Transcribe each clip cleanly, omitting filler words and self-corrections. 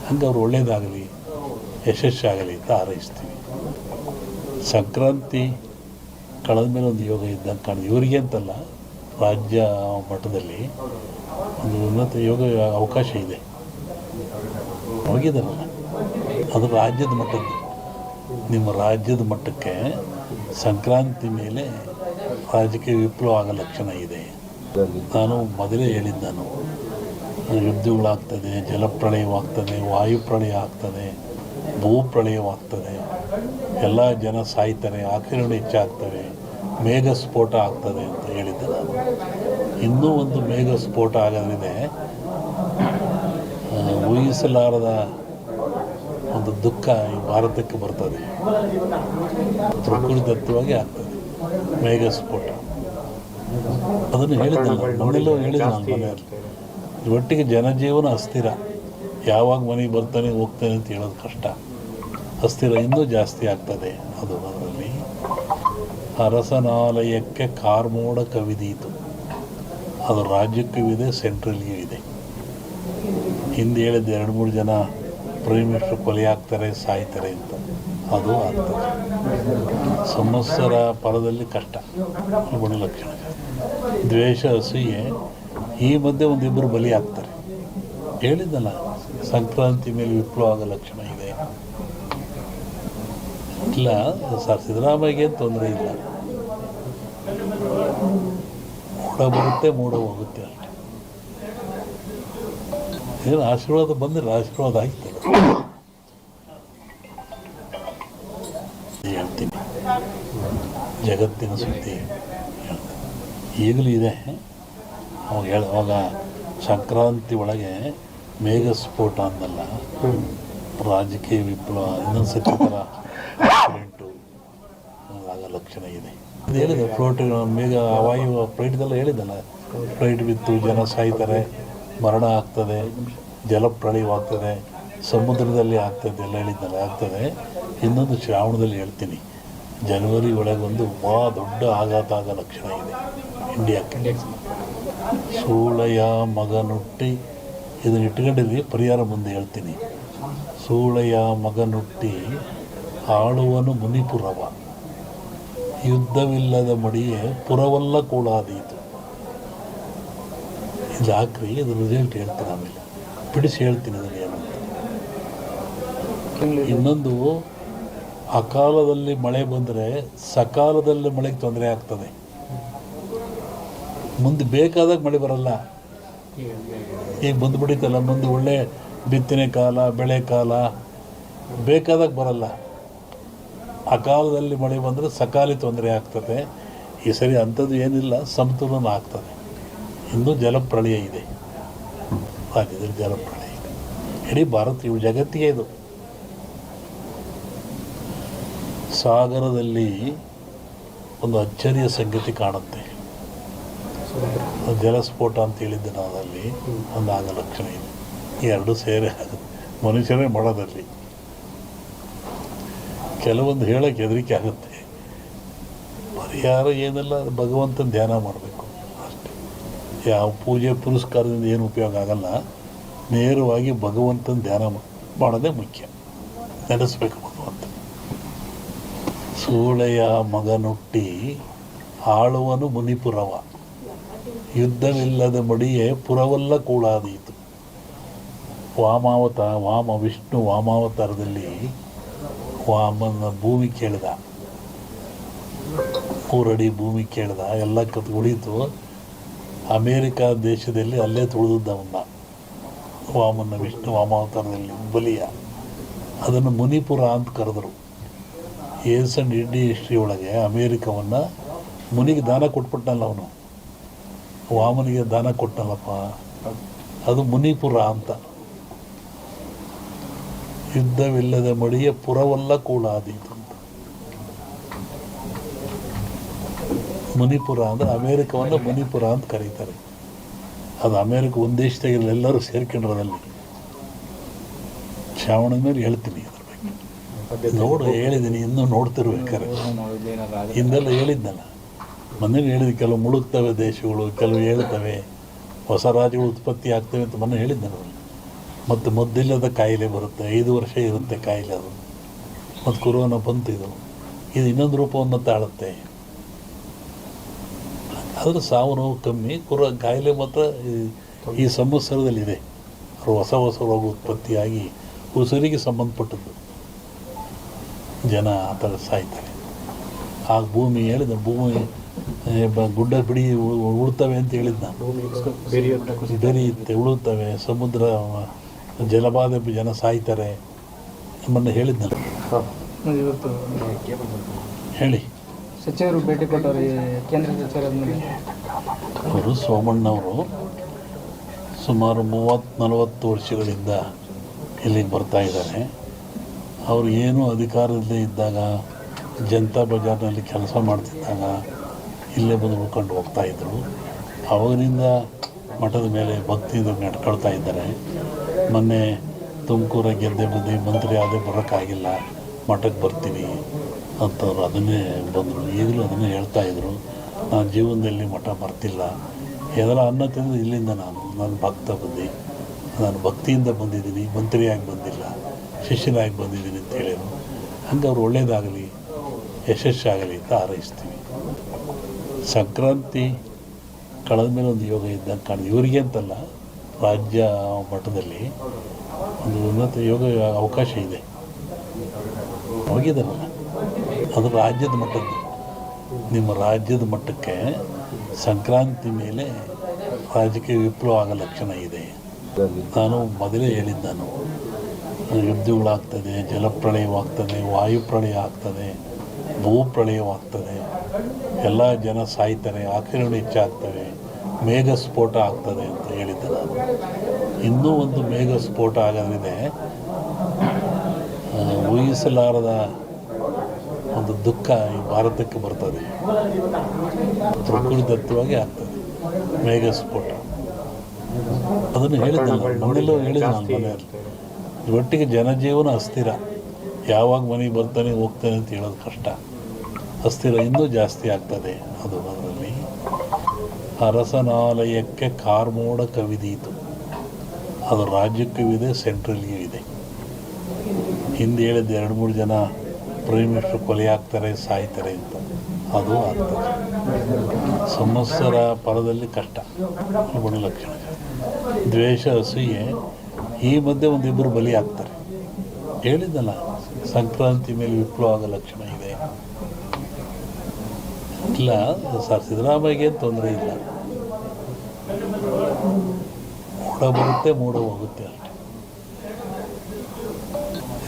ಹಂಗೆ ಅವ್ರು ಒಳ್ಳೆಯದಾಗಲಿ, ಯಶಸ್ಸಾಗಲಿ ಅಂತ ಹಾರೈಸ್ತೀವಿ. ಸಂಕ್ರಾಂತಿ ಕಳೆದ ಮೇಲೆ ಒಂದು ಯೋಗ ಇದ್ದಂಗೆ ಕಾಣಿದೆ. ಇವರಿಗೆ ಅಂತಲ್ಲ, ರಾಜ್ಯ ಮಟ್ಟದಲ್ಲಿ ಒಂದು ಉನ್ನತ ಯೋಗ ಅವಕಾಶ ಇದೆ. ಹೋಗಿದ್ದಾರಲ್ಲ, ಅದು ರಾಜ್ಯದ ಮಟ್ಟದ್ದು. ನಿಮ್ಮ ರಾಜ್ಯದ ಮಟ್ಟಕ್ಕೆ ಸಂಕ್ರಾಂತಿ ಮೇಲೆ ರಾಜಕೀಯ ವಿಪ್ಲವ ಆಗೋ ಲಕ್ಷಣ ಇದೆ. ನಾನು ಮೊದಲೇ ಹೇಳಿದ್ದು, ಯುದ್ಧಗಳಾಗ್ತದೆ, ಜಲಪ್ರಳಯವಾಗ್ತದೆ, ವಾಯುಪ್ರಳಯ ಆಗ್ತದೆ, ಭೂಪ್ರಳಯವಾಗ್ತದೆ, ಎಲ್ಲ ಜನ ಸಾಯ್ತಾರೆ, ಆಕ್ರಮಣ ಹೆಚ್ಚಾಗ್ತವೆ, ಮೇಘ ಸ್ಫೋಟ ಆಗ್ತದೆ ಅಂತ ಹೇಳಿದ್ದೆ ನಾನು. ಇನ್ನೂ ಒಂದು ಮೇಘ ಸ್ಫೋಟ ಆಗೋದ್ರಿಂದ ಊಹಿಸಲಾರದ ಒಂದು ದುಃಖ ಈ ಭಾರತಕ್ಕೆ ಬರ್ತದೆ. ಪ್ರಕೃತಿದತ್ತವಾಗಿ ಆಗ್ತದೆ ಮೇಘ ಸ್ಫೋಟ. ಅದನ್ನು ಹೇಳಿದ್ದಲ್ಲ, ಮನೆಯಲ್ಲೂ ಹೇಳಿದೆ ನಾನು ಮನೆಯಲ್ಲಿ. ಒಟ್ಟಿಗೆ ಜನಜೀವನ ಅಸ್ಥಿರ. ಯಾವಾಗ ಮನೆಗೆ ಬರ್ತಾನೆ ಹೋಗ್ತಾನೆ ಅಂತ ಹೇಳೋದು ಕಷ್ಟ. ಅಸ್ಥಿರ ಇನ್ನೂ ಜಾಸ್ತಿ ಆಗ್ತದೆ. ಅದು ಅದರಲ್ಲಿ ಅರಸನಾಲಯಕ್ಕೆ ಕಾರ್ಮೋಡ ಕವಿದೀತು. ಅದು ರಾಜ್ಯಕ್ಕೂ ಇದೆ, ಸೆಂಟ್ರಲ್ಗೂ ಇದೆ. ಹಿಂದೆ ಹೇಳಿದ್ದು 2-3 ಜನ ಪ್ರೈಮ್ ಮಿನಿಸ್ಟರ್ ಕೊಲೆ ಆಗ್ತಾರೆ, ಸಾಯ್ತಾರೆ ಅಂತ. ಅದು ಆಗ್ತದೆ. ಸಂವತ್ಸರ ಪರದಲ್ಲಿ ಕಷ್ಟ, ಗುಣಲಕ್ಷಣ. ದ್ವೇಷ, ಅಸೂಯೆ ಈ ಮಧ್ಯೆ ಒಂದಿಬ್ಬರು ಬಲಿ ಆಗ್ತಾರೆ. ಹೇಳಿದ್ದಲ್ಲ, ಸಂಕ್ರಾಂತಿ ಮೇಲೆ ವಿಪ್ಲವ ಆಗೋ ಲಕ್ಷಣ ಇದೆ. ಇಲ್ಲ ಸರ್, ಸಿದ್ದರಾಮಯ್ಯಗೆ ತೊಂದರೆ ಇಲ್ಲ. ಮೂಡ ಬರುತ್ತೆ, ಮೂಡ ಹೋಗುತ್ತೆ ಅಷ್ಟೆ. ಏನು ಆಶೀರ್ವಾದ ಬಂದರೆ ಆಶೀರ್ವಾದ ಆಗ್ತದೆ. ಹೇಳ್ತೀನಿ, ಜಗತ್ತಿನ ಸುದ್ದಿ ಈಗಲೂ ಇದೆ. ಅವಾಗ ಸಂಕ್ರಾಂತಿ ಒಳಗೆ ಮೇಘ ಸ್ಫೋಟ ಅಂದಲ್ಲ, ರಾಜಕೀಯ ವಿಪ್ಲವ ಇನ್ನೊಂದು ಸತಿ ಥರ ಆಕ್ಸಿಡೆಂಟು ಆಗೋ ಲಕ್ಷಣ ಇದೆ. ಅದು ಹೇಳಿದೆ, ಫ್ಲೋಟ್ ಮೇಘ ವಾಯು ಫ್ಲೈಟ್ದೆಲ್ಲ ಹೇಳಿದ್ದಲ್ಲ, ಫ್ಲೈಟ್ ಬಿತ್ತು, ಜನ ಸಾಯ್ತಾರೆ, ಮರಣ ಆಗ್ತದೆ, ಜಲಪ್ರಳಯವಾಗ್ತದೆ, ಸಮುದ್ರದಲ್ಲಿ ಆಗ್ತದೆ ಎಲ್ಲ ಹೇಳಿದ್ದಲ್ಲ, ಆಗ್ತದೆ. ಇನ್ನೊಂದು ಶ್ರಾವಣದಲ್ಲಿ ಹೇಳ್ತೀನಿ, ಜನವರಿ ಒಳಗೆ ಒಂದು ದೊಡ್ಡ ಆಘಾತ ಆಗೋ ಲಕ್ಷಣ ಇದೆ ಇಂಡಿಯಾಕ್ಕೆ. ಸೂಳೆಯ ಮಗನುಟ್ಟಿ, ಇದನ್ನು ಇಟ್ಕೊಂಡಿದ್ವಿ, ಪರಿಹಾರ ಮುಂದೆ ಹೇಳ್ತೀನಿ. ಸೂಳೆಯ ಮಗನುಟ್ಟಿ ಆಳುವನು ಮುನಿಪುರವ, ಯುದ್ಧವಿಲ್ಲದ ಮಡಿಯೇ ಪುರವಲ್ಲ ಕೂಳಾದೀತು. ಇದು ಹಾಕ್ರಿ, ಇದು ರಿಸಲ್ಟ್ ಹೇಳ್ತೀನಿ, ಆಮೇಲೆ ಬಿಡಿಸಿ ಹೇಳ್ತೀನಿ ಅದನ್ನು ಏನಂತ. ಇನ್ನೊಂದು, ಅಕಾಲದಲ್ಲಿ ಮಳೆ ಬಂದರೆ ಸಕಾಲದಲ್ಲಿ ಮಳೆಗೆ ತೊಂದರೆ ಆಗ್ತದೆ. ಮುಂದೆ ಬೇಕಾದಾಗ ಮಳೆ ಬರಲ್ಲ. ಈಗ ಬಂದುಬಿಡಿತಲ್ಲ, ಮುಂದೆ ಒಳ್ಳೆ ಬಿತ್ತನೆ ಕಾಲ, ಬೆಳೆ ಕಾಲ, ಬೇಕಾದಾಗ ಬರಲ್ಲ. ಅಕಾಲದಲ್ಲಿ ಮಳೆ ಬಂದರೆ ಸಕಾಲಿ ತೊಂದರೆ ಆಗ್ತದೆ. ಈ ಸರಿ ಅಂಥದ್ದು ಏನಿಲ್ಲ, ಸಮತೋಲನ ಆಗ್ತದೆ. ಇನ್ನೂ ಜಲಪ್ರಳಯ ಇದೆ, ರಾಜ್ಯದಲ್ಲಿ ಜಲಪ್ರಳಯ ಇದೆ. ಇಡೀ ಭಾರತ, ಇವು ಜಗತ್ತಿಗೆ ಇದು. ಸಾಗರದಲ್ಲಿ ಒಂದು ಅಚ್ಚರಿಯ ಸಂಗತಿ ಕಾಣುತ್ತೆ. ಜಲಸ್ಫೋಟ ಅಂತ ಹೇಳಿದ್ದೆ ನಾವು, ಅಲ್ಲಿ ಒಂದು ಆಗ ಲಕ್ಷಣ ಇದೆ. ಈ ಎರಡು ಸೇರಿ ಮನುಷ್ಯರೇ ಮಾಡೋದಲ್ಲಿ ಕೆಲವೊಂದು ಹೇಳೋಕ್ಕೆ ಹೆದರಿಕೆ ಆಗುತ್ತೆ. ಪರಿಹಾರ ಏನೆಲ್ಲ ಭಗವಂತನ ಧ್ಯಾನ ಮಾಡಬೇಕು ಅಷ್ಟೇ. ಯಾವ ಪೂಜೆ ಪುರಸ್ಕಾರದಿಂದ ಏನು ಉಪಯೋಗ ಆಗಲ್ಲ. ನೇರವಾಗಿ ಭಗವಂತನ ಧ್ಯಾನ ಮಾಡೋದೇ ಮುಖ್ಯ. ನೆನೆಸ್ಬೇಕು ಭಗವಂತ. ಸೂಳೆಯ ಮಗನುಟ್ಟಿ ಆಳುವನು ಮುನಿಪುರವ, ಯುದ್ಧವಿಲ್ಲದ ಮಡಿಯೇ ಪುರವಲ್ಲ ಕೂಳಾದೀತು. ವಿಷ್ಣು ವಾಮಾವತಾರದಲ್ಲಿ ವಾಮನ ಭೂಮಿ ಕೇಳಿದ, 3 ಅಡಿ ಭೂಮಿ ಕೇಳಿದ, ಎಲ್ಲ ಉಳಿತು. ಅಮೇರಿಕಾ ದೇಶದಲ್ಲಿ ಅಲ್ಲೇ ತುಳಿದವನ್ನ ವಾಮನ ವಿಷ್ಣು ವಾಮಾವತಾರದಲ್ಲಿ ಬಲಿಯ. ಅದನ್ನು ಮುನಿಪುರ ಅಂತ ಕರೆದರು. ಏನ್ಸಂಡ್ ಇಂಡಿ ಹಿಸ್ಟ್ರಿ ಒಳಗೆ ಅಮೇರಿಕವನ್ನು ಮುನಿಗೆ ದಾನ ಕೊಟ್ಬಿಟ್ಟನಲ್ಲ ಅವನು, ವಾಮನಿಗೆ ದಾನ ಕೊಟ್ಟನಲ್ಲಪ್ಪ, ಅದು ಮುನಿಪುರ ಅಂತ. ಯುದ್ಧವಿಲ್ಲದ ಮಡಿಯ ಪುರವಲ್ಲ ಕೂಳಾದೀತು ಅಂತ. ಮುನಿಪುರ ಅಂದರೆ ಅಮೇರಿಕವನ್ನು ಮುನಿಪುರ ಅಂತ ಕರೀತಾರೆ. ಅದು ಅಮೇರಿಕ ಒಂದು ದೇಶದಾಗಿರಲಿ, ಎಲ್ಲರೂ ಸೇರ್ಕೊಂಡ್ರದಲ್ಲಿ. ಶ್ರಾವಣದ ಮೇಲೆ ಹೇಳ್ತೀನಿ ಅದ್ರ ಬಗ್ಗೆ. ನೋಡು, ಹೇಳಿದ್ದೀನಿ, ಇನ್ನೂ ನೋಡ್ತಿರ್ಬೇಕಾರೆ. ಹಿಂದೆಲ್ಲ ಹೇಳಿದ್ನಲ್ಲ, ಮೊನ್ನೆ ಹೇಳಿದ, ಕೆಲವು ಮುಳುಗ್ತವೆ ದೇಶಗಳು, ಕೆಲವು ಹೇಳ್ತವೆ, ಹೊಸ ರಾಜ್ಯಗಳು ಉತ್ಪತ್ತಿ ಆಗ್ತವೆ ಅಂತ ಮೊನ್ನೆ ಹೇಳಿದ್ದೆ ನಾನು. ಮತ್ತು ಮದ್ದಿಲ್ಲದ ಕಾಯಿಲೆ ಬರುತ್ತೆ, 5 ವರ್ಷ ಇರುತ್ತೆ ಕಾಯಿಲೆ ಅದು. ಮತ್ತು ಕೊರೋನಾ ಬಂತು, ಇದು ಇನ್ನೊಂದು ರೂಪವನ್ನು ತಾಳುತ್ತೆ. ಆದರೆ ಸಾವು ನೋವು ಕಮ್ಮಿ, ಕಾಯಿಲೆ ಮಾತ್ರ ಈ ಸಂವತ್ಸರದಲ್ಲಿದೆ. ಹೊಸ ರೋಗ ಉತ್ಪತ್ತಿಯಾಗಿ ಉಸಿರಿಗೆ ಸಂಬಂಧಪಟ್ಟದ್ದು ಜನ ಆ ಥರ ಸಾಯ್ತಾರೆ. ಆ ಭೂಮಿ ಹೇಳಿದ, ಭೂಮಿ ಗುಡ್ಡ ಬಿಡಿ ಉಳ್ತವೆ ಅಂತ ಹೇಳಿದ್ದು ನಾನು. ಬೆರೆಯುತ್ತೆ, ಉಳುತ್ತವೆ, ಸಮುದ್ರ ಜಲಬಾಧೆ ಜನ ಸಾಯ್ತಾರೆ ನಮ್ಮನ್ನು ಹೇಳಿದ್ನಲ್ಲ. ಹೇಳಿ. ಸಚಿವರು ಭೇಟಿ ಕೊಟ್ಟವರು, ಕೇಂದ್ರ ಸಚಿವರಾದ್ಮೇಲೆ ಅವರು ಸೋಮಣ್ಣವರು ಸುಮಾರು 30-40 ವರ್ಷಗಳಿಂದ ಇಲ್ಲಿಗೆ ಬರ್ತಾ ಇದ್ದಾರೆ. ಅವರು ಏನೂ ಅಧಿಕಾರದಲ್ಲೇ ಇದ್ದಾಗ, ಜನತಾ ಬಜಾರ್ನಲ್ಲಿ ಕೆಲಸ ಮಾಡ್ತಿದ್ದಾಗ ಇಲ್ಲೇ ಬಂದು ಉಳ್ಕೊಂಡು ಹೋಗ್ತಾಯಿದ್ರು. ಅವಾಗಿನಿಂದ ಮಠದ ಮೇಲೆ ಭಕ್ತಿಯಿಂದ ನಡ್ಕೊಳ್ತಾ ಇದ್ದಾರೆ. ಮೊನ್ನೆ ತುಮಕೂರ ಗೆದ್ದೆ ಬಂದು ಮಂತ್ರಿ ಆದೇ ಬರೋಕ್ಕಾಗಿಲ್ಲ, ಮಠಕ್ಕೆ ಬರ್ತೀನಿ ಅಂತವ್ರು ಅದನ್ನೇ ಬಂದರು. ಈಗಲೂ ಅದನ್ನೇ ಹೇಳ್ತಾಯಿದ್ರು, ನಾನು ಜೀವನದಲ್ಲಿ ಮಠ ಬರ್ತಿಲ್ಲ, ಏನಾರ ಅನ್ನ ತಿಂದು ಇಲ್ಲಿಂದ ನಾನು ಭಕ್ತ ಬಂದು, ನಾನು ಭಕ್ತಿಯಿಂದ ಬಂದಿದ್ದೀನಿ, ಮಂತ್ರಿಯಾಗಿ ಬಂದಿಲ್ಲ, ಶಿಷ್ಯನಾಗಿ ಬಂದಿದ್ದೀನಿ ಅಂತ ಹೇಳಿದರು. ಹಂಗೆ ಅವ್ರು ಒಳ್ಳೆಯದಾಗಲಿ, ಯಶಸ್ಸಾಗಲಿ ಅಂತ ಹಾರೈಸ್ತೀವಿ. ಸಂಕ್ರಾಂತಿ ಕಳೆದ ಮೇಲೆ ಒಂದು ಯೋಗ ಇದ್ದಂಗೆ ಕಾಣಿದೆ. ಇವರಿಗೆ ಅಂತಲ್ಲ, ರಾಜ್ಯ ಮಟ್ಟದಲ್ಲಿ ಒಂದು ಉನ್ನತ ಯೋಗ ಅವಕಾಶ ಇದೆ. ಹೋಗಿದ್ದಾರಲ್ಲ, ಅದು ರಾಜ್ಯದ ಮಟ್ಟದ್ದು. ನಿಮ್ಮ ರಾಜ್ಯದ ಮಟ್ಟಕ್ಕೆ ಸಂಕ್ರಾಂತಿ ಮೇಲೆ ರಾಜಕೀಯ ವಿಪ್ಲವ ಆಗೋ ಲಕ್ಷಣ ಇದೆ. ನಾನು ಮೊದಲೇ ಹೇಳಿದ್ದು, ಯುದ್ಧಗಳಾಗ್ತದೆ, ಜಲಪ್ರಳಯವಾಗ್ತದೆ, ವಾಯುಪ್ರಳಯ ಆಗ್ತದೆ, ಭೂಪ್ರಳಯವಾಗ್ತದೆ, ಎಲ್ಲ ಜನ ಸಾಯ್ತಾರೆ, ಆಕ್ರಮಣ ಹೆಚ್ಚಾಗ್ತವೆ, ಮೇಘ ಸ್ಫೋಟ ಆಗ್ತದೆ ಅಂತ ಹೇಳಿದ್ದೆ ನಾನು. ಇನ್ನೂ ಒಂದು ಮೇಘ ಸ್ಫೋಟ ಆಗೋದ್ರಿದೆ, ಊಹಿಸಲಾರದ ಒಂದು ದುಃಖ ಈ ಭಾರತಕ್ಕೆ ಬರ್ತದೆ. ಪ್ರಕೃತಿದತ್ತವಾಗಿ ಆಗ್ತದೆ ಮೇಘ ಸ್ಫೋಟ. ಅದನ್ನು ಹೇಳಿದ್ದಲ್ಲ, ಮನೆಯಲ್ಲೂ ಹೇಳಿದ್ದೆ ನಾನು ಮನೆಯಲ್ಲಿ. ಒಟ್ಟಿಗೆ ಜನಜೀವನ ಅಸ್ಥಿರ, ಯಾವಾಗ ಮನೆಗೆ ಬರ್ತಾನೆ ಹೋಗ್ತಾನೆ ಅಂತ ಹೇಳೋದು ಕಷ್ಟ. ಅಸ್ಥಿರ ಇನ್ನೂ ಜಾಸ್ತಿ ಆಗ್ತದೆ. ಅದರಲ್ಲಿ ಅರಸನಾಲಯಕ್ಕೆ ಕಾರ್ಮೋಡ ಕವಿದೀತು. ಅದು ರಾಜ್ಯಕ್ಕೂ ಇದೆ, ಸೆಂಟ್ರಲ್ಗೂ ಇದೆ. ಹಿಂದೆ ಹೇಳಿದ್ದು 2-3 ಜನ ಪ್ರೈಮ್ ಮಿನಿಸ್ಟರ್ ಕೊಲೆ ಆಗ್ತಾರೆ, ಸಾಯ್ತಾರೆ ಅಂತ, ಅದು ಆಗ್ತದೆ. ಸಂವತ್ಸರ ಪರದಲ್ಲಿ ಕಷ್ಟ, ಗುಣ ಲಕ್ಷಣ, ದ್ವೇಷ, ಅಸೂಯೆ. ಈ ಮಧ್ಯೆ ಒಂದಿಬ್ಬರು ಬಲಿ ಆಗ್ತಾರೆ. ಹೇಳಿದ್ದಲ್ಲ, ಸಂಕ್ರಾಂತಿ ಮೇಲೆ ವಿಪ್ಲವ ಆಗೋ ಲಕ್ಷಣ ಇದೆ. ಇಲ್ಲ ಸರ್, ಸಿದ್ದರಾಮಯ್ಯಗೆ ತೊಂದರೆ ಇಲ್ಲ, ಮೂಡ ಬರುತ್ತೆ, ಮೂಡ ಹೋಗುತ್ತೆ ಅಷ್ಟೇ.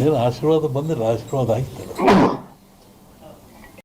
ಏನು ಆಶೀರ್ವಾದ ಬಂದರೆ ಆಶೀರ್ವಾದ ಆಗ್ತದೆ.